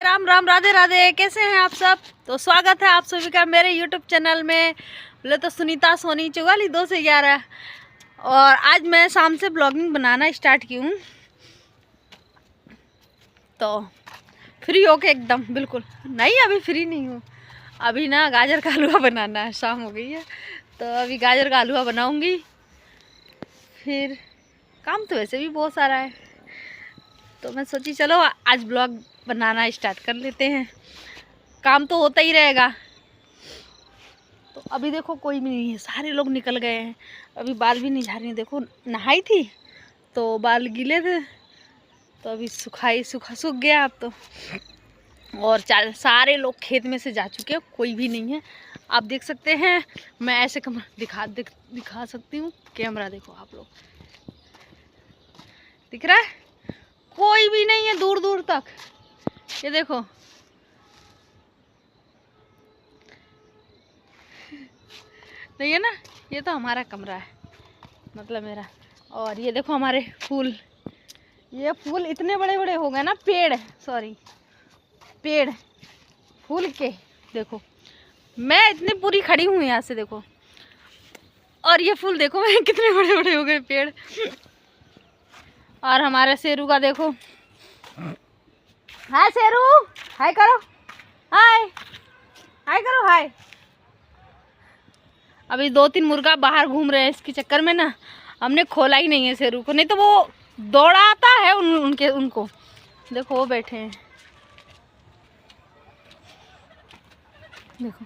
राम राम, राधे राधे। कैसे हैं आप सब? तो स्वागत है आप सभी का मेरे YouTube चैनल में। बोले तो सुनीता सोनी 44 2 से 11। और आज मैं शाम से ब्लॉगिंग बनाना स्टार्ट की हूँ, तो फ्री होके एकदम बिल्कुल नहीं, अभी फ्री नहीं हूँ। अभी ना गाजर का हलवा बनाना है, शाम हो गई है तो अभी गाजर का हलवा बनाऊँगी। फिर काम तो वैसे भी बहुत सारा है, तो मैं सोची चलो आज ब्लॉग बनाना स्टार्ट कर लेते हैं। काम तो होता ही रहेगा। तो अभी देखो कोई भी नहीं है, सारे लोग निकल गए हैं। अभी बाल भी नहीं झाड़ रही, देखो नहाई थी तो बाल गीले थे, तो अभी सूख गया अब तो। और सारे लोग खेत में से जा चुके हैं, कोई भी नहीं है। आप देख सकते हैं, मैं ऐसे दिखा सकती हूँ। कैमरा देखो आप लोग, दिख रहा है? कोई भी नहीं है दूर दूर तक। ये देखो, नहीं है ना? ये तो हमारा कमरा है, मतलब मेरा। और ये देखो हमारे फूल, ये फूल इतने बड़े बड़े हो गए ना, पेड़ फूल के। देखो मैं इतनी पूरी खड़ी हूँ यहाँ से, देखो। और ये फूल देखो मैं कितने बड़े बड़े हो गए पेड़। और हमारे शेरू का देखो, हाय शेरू, हाय करो, हाय हाय करो, हाय। अभी 2-3 मुर्गा बाहर घूम रहे हैं, इसके चक्कर में ना हमने खोला ही नहीं है शेरू को, नहीं तो वो दौड़ाता है उनको। देखो वो बैठे हैं, देखो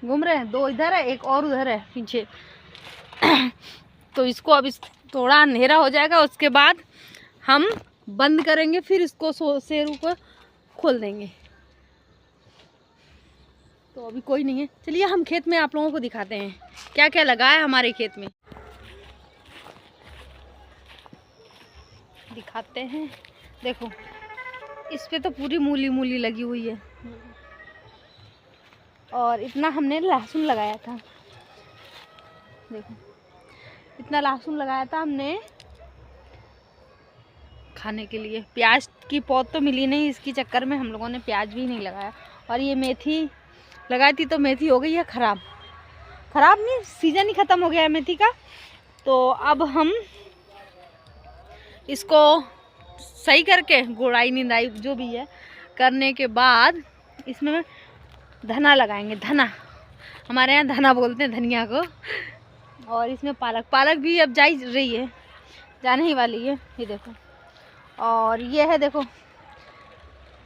घूम रहे हैं। 2 इधर है, एक और उधर है पीछे। तो इसको अभी थोड़ा अंधेरा हो जाएगा, उसके बाद हम बंद करेंगे, फिर इसको शेरू को खोल देंगे। तो अभी कोई नहीं है, चलिए हम खेत में आप लोगों को दिखाते हैं क्या क्या लगा है हमारे खेत में। दिखाते हैं, देखो इस पे तो पूरी मूली लगी हुई है। और इतना हमने लहसुन लगाया था, देखो इतना लहसुन लगाया था हमने खाने के लिए। प्याज की पौध तो मिली नहीं, इसके चक्कर में हम लोगों ने प्याज भी नहीं लगाया। और ये मेथी लगाई थी, तो मेथी हो गई है खराब नहीं, सीजन ही ख़त्म हो गया है मेथी का। तो अब हम इसको सही करके गुड़ाई निंदाई जो भी है करने के बाद इसमें धना लगाएंगे। धना, हमारे यहाँ धना बोलते हैं धनिया को। और इसमें पालक भी अब जा रही है, जाने ही वाली है, ये देखो। और ये है देखो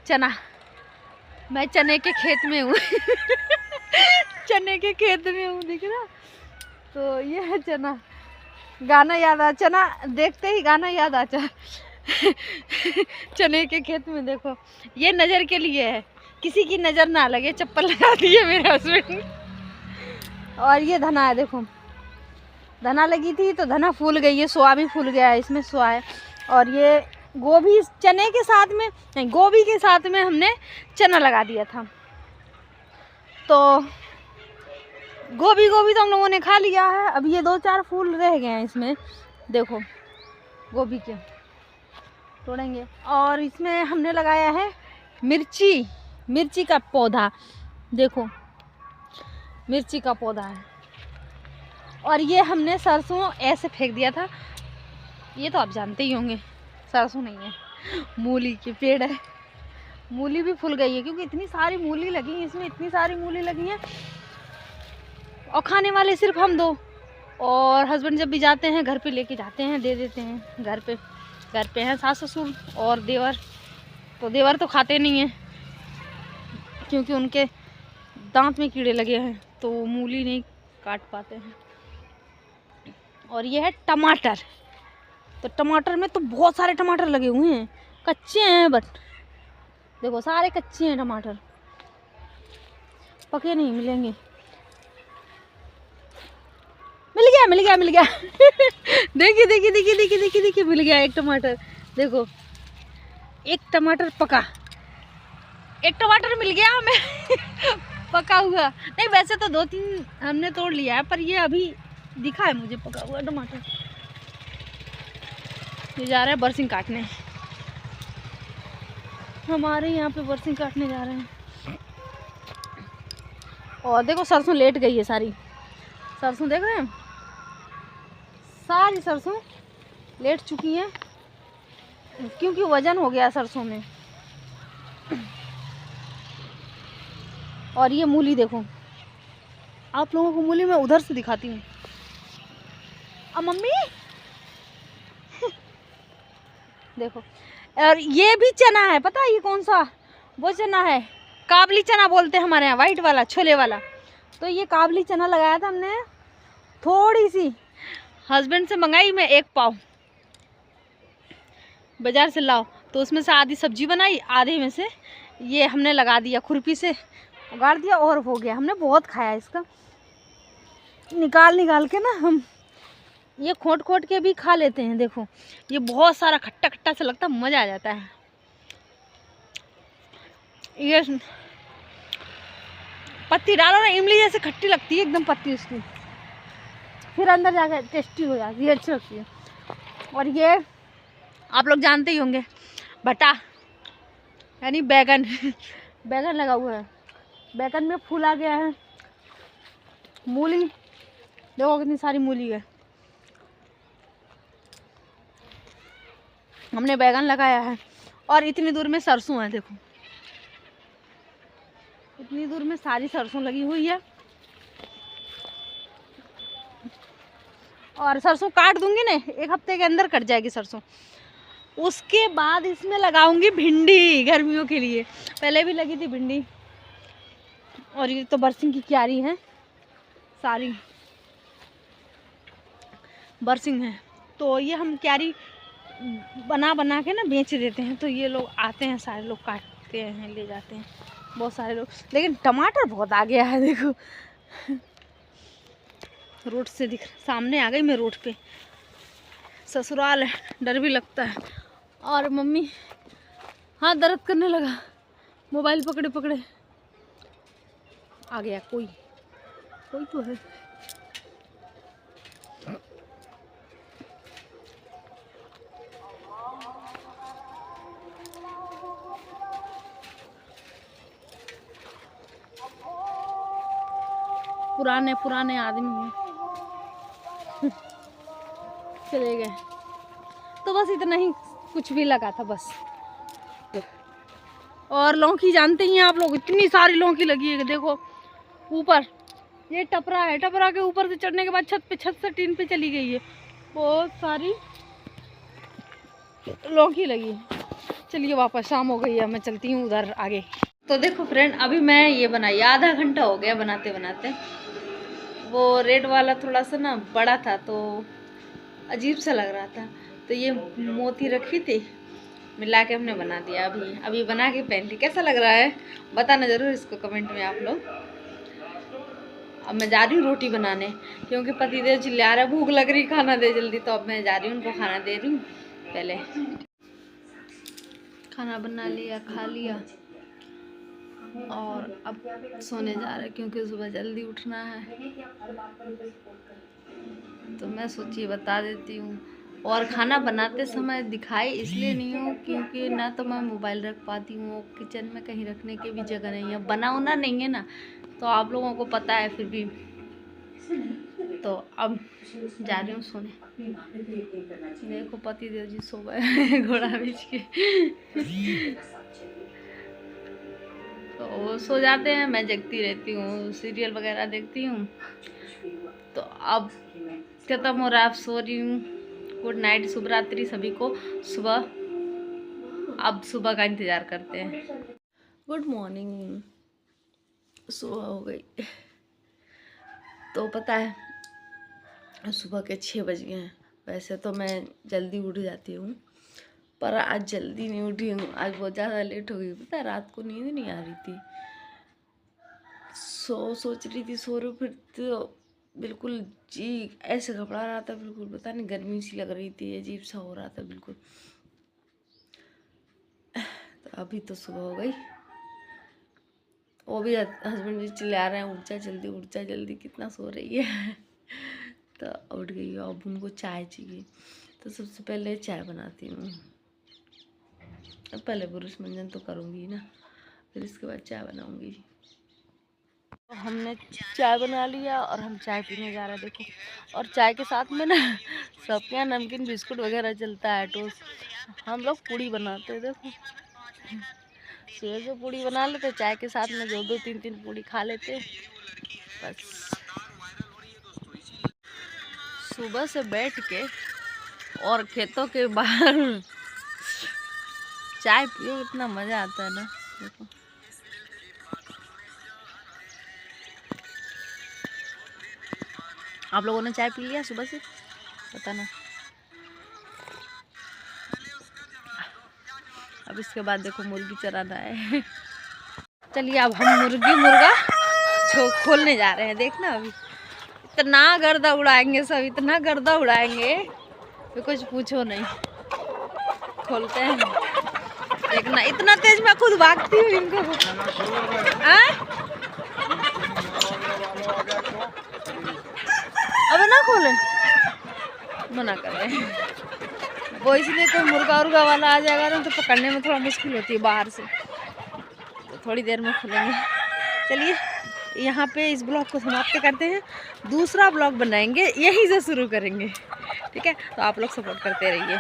चना, मैं चने के खेत में हूँ। चने के खेत में हूँ, दिख रहा? तो ये है चना। गाना याद आ, चना देखते ही गाना याद आ। चने के खेत में देखो, ये नज़र के लिए है, किसी की नज़र ना लगे। चप्पल लगा दी है मेरे हस्बैंड। और ये धना है, देखो धना लगी थी तो धना फूल गई है, सोया भी फूल गया है, इसमें सोया है। और ये गोभी, चने के साथ में नहीं, गोभी के साथ में हमने चना लगा दिया था। तो गोभी तो हम लोगों ने खा लिया है। अब ये 2-4 फूल रह गए हैं इसमें, देखो गोभी के तोड़ेंगे। और इसमें हमने लगाया है मिर्ची का पौधा, देखो मिर्ची का पौधा है। और ये हमने सरसों ऐसे फेंक दिया था, ये तो आप जानते ही होंगे, सरसों नहीं है, मूली के पेड़ है। मूली भी फूल गई है, क्योंकि इतनी सारी मूली लगी है इसमें, इतनी सारी मूली लगी है। और खाने वाले सिर्फ हम 2, और हस्बैंड जब भी जाते हैं घर पे लेके जाते हैं, दे देते हैं। घर पे हैं सास ससुर और देवर। तो देवर तो खाते नहीं हैं, क्योंकि उनके दांत में कीड़े लगे हैं, तो वो मूली नहीं काट पाते हैं। और ये है टमाटर, तो टमाटर में तो बहुत सारे टमाटर लगे हुए हैं, कच्चे हैं बट देखो सारे कच्चे हैं टमाटर, पके नहीं मिलेंगे। मिल गया। देखिए मिल गया एक टमाटर, देखो एक टमाटर पका, एक टमाटर मिल गया हमें। पका हुआ नहीं, वैसे तो 2-3 हमने तोड़ लिया है, पर ये अभी दिखा है मुझे पका हुआ टमाटर। ये जा रहा है बरसिंग काटने। हमारे यहाँ पे बरसिंग काटने जा रहे हैं। और देखो सरसों लेट गई है सारी, सरसों देख रहे हैं, सारी सरसों लेट चुकी हैं क्योंकि वजन हो गया सरसों में। और ये मूली देखो, आप लोगों को मूली मैं उधर से दिखाती हूँ। अब मम्मी देखो, और ये भी चना है, पता है ये कौन सा, वो चना है काबली चना बोलते हैं हमारे यहाँ, वाइट वाला छोले वाला। तो ये काबली चना लगाया था हमने, थोड़ी सी हस्बैंड से मंगाई मैं 1 पाव बाजार से लाओ, तो उसमें से आधी सब्जी बनाई, आधे में से ये हमने लगा दिया, खुरपी से उगाड़ दिया और हो गया। हमने बहुत खाया इसका, निकाल निकाल के ना हम ये खोट खोट के भी खा लेते हैं। देखो ये बहुत सारा खट्टा खट्टा सा लगता है, मज़ा आ जाता है। ये पत्ती डालो ना, इमली जैसे खट्टी लगती है एकदम पत्ती उसकी, फिर अंदर जाकर टेस्टी हो जाती है, अच्छी लगती है। और ये आप लोग जानते ही होंगे, भटा यानी बैगन बैगन लगा हुआ है, बैगन में फूल आ गया है। मूली देखो कितनी सारी मूली है, हमने बैगन लगाया है। और इतनी दूर में सरसों है, देखो इतनी दूर में सारी सरसों लगी हुई है। और सरसों काट दूंगी ना, 1 हफ्ते के अंदर कट जाएगी सरसों। उसके बाद इसमें लगाऊंगी भिंडी गर्मियों के लिए, पहले भी लगी थी भिंडी। और ये तो बरसिंग की क्यारी है, सारी बरसिंग है। तो ये हम क्यारी बना बना के ना बेच देते हैं, तो ये लोग आते हैं, सारे लोग काटते हैं, ले जाते हैं बहुत सारे लोग। लेकिन टमाटर बहुत आ गया है, देखो रोड से दिख, सामने आ गई मैं रोड पे, ससुराल है, डर भी लगता है। और मम्मी हाथ दर्द करने लगा, मोबाइल पकड़े पकड़े। आ गया कोई, कोई तो है। पुराने पुराने आदमी हैं चले गए। तो बस इतना ही, कुछ भी लगा था बस। और लौकी जानते ही हैं आप लोग, इतनी सारी लौकी लगी है, देखो ऊपर ये टपरा है, टपरा के ऊपर से चढ़ने के बाद छत पे, छत से टीन पे चली गई है, बहुत सारी लौकी लगी है। चलिए वापस, शाम हो गई है, मैं चलती हूँ उधर आगे। तो देखो फ्रेंड, अभी मैं ये बनाई, आधा घंटा हो गया बनाते बनाते। वो रेड वाला थोड़ा सा ना बड़ा था तो अजीब सा लग रहा था, तो ये मोती रखी थी, मिला के हमने बना दिया। अभी बना के पहन ली। कैसा लग रहा है बताना ज़रूर इसको कमेंट में आप लोग। अब मैं जा रही हूँ रोटी बनाने, क्योंकि पतिदेव चिल्ला रहा है भूख लग रही, खाना दे जल्दी। तो अब मैं जा रही हूँ, उनको खाना दे रही हूँ। पहले खाना बना लिया, खा लिया, और अब सोने जा रहे क्योंकि सुबह जल्दी उठना है। तो मैं सोची बता देती हूँ। और खाना बनाते समय दिखाई इसलिए नहीं हूँ क्योंकि ना तो मैं मोबाइल रख पाती हूँ, किचन में कहीं रखने की भी जगह नहीं है, बनाना नहीं है ना, तो आप लोगों को पता है फिर भी। तो अब जा रही हूँ सोने। देखो पति देव जी सो गए घोड़ा बेच के तो वो सो जाते हैं, मैं जगती रहती हूँ, सीरियल वगैरह देखती हूँ। तो अब खत्म हो रहा है, अब सो रही हूँ। गुड नाइट, शुभ रात्रि सभी को। सुबह, अब सुबह का इंतज़ार करते हैं। गुड मॉर्निंग, सुबह हो गई। तो पता है सुबह के 6 बज गए हैं। वैसे तो मैं जल्दी उठ जाती हूँ, पर आज जल्दी नहीं उठी हूँ, आज बहुत ज़्यादा लेट हो गई। पता है रात को नींद नहीं आ रही थी, सोच रही थी सो रही, फिर तो बिल्कुल जी ऐसे घबरा रहा था, बिल्कुल पता नहीं गर्मी सी लग रही थी, अजीब सा हो रहा था बिल्कुल। तो अभी तो सुबह हो गई, वो भी हस्बैंड भी चिल्ला रहे हैं उठ जा जल्दी, उठ जा जल्दी, कितना सो रही है तो उठ गई। अब उनको चाय चाहिए, तो सबसे पहले चाय बनाती हूँ। पहले पुरुष मंजन तो करूँगी ना, फिर इसके बाद चाय बनाऊँगी। तो हमने चाय बना लिया और हम चाय पीने जा रहे हैं। देखो, और चाय के साथ में ना सबके यहाँ नमकीन बिस्कुट वगैरह चलता है, टोस्ट। हम लोग पूड़ी बनाते हैं। देखो, सुबह से पूड़ी बना लेते, चाय के साथ में 2-2 3-3 पूड़ी खा लेते बस। सुबह से बैठ के और खेतों के बाहर चाय पियो, इतना मज़ा आता है ना। देखो, आप लोगों ने चाय पी लिया सुबह से? बताना। अब इसके बाद देखो मुर्गी चराना है। चलिए अब हम मुर्गा जो खोलने जा रहे हैं। देखना, अभी इतना गर्दा उड़ाएंगे सब, इतना गर्दा उड़ाएंगे तो कुछ पूछो नहीं। खोलते हैं, देखना इतना तेज मैं खुद भागती हूँ इनको। अबे ना खोले, मना कर रहे हैं वो, इसलिए कोई मुर्गा उर्गा वाला आ जाएगा ना तो पकड़ने में थोड़ा मुश्किल होती है बाहर से, तो थोड़ी देर में खुलेंगे। चलिए यहाँ पे इस ब्लॉग को समाप्त करते हैं, दूसरा ब्लॉग बनाएंगे, यहीं से शुरू करेंगे। ठीक है, तो आप लोग सपोर्ट करते रहिए।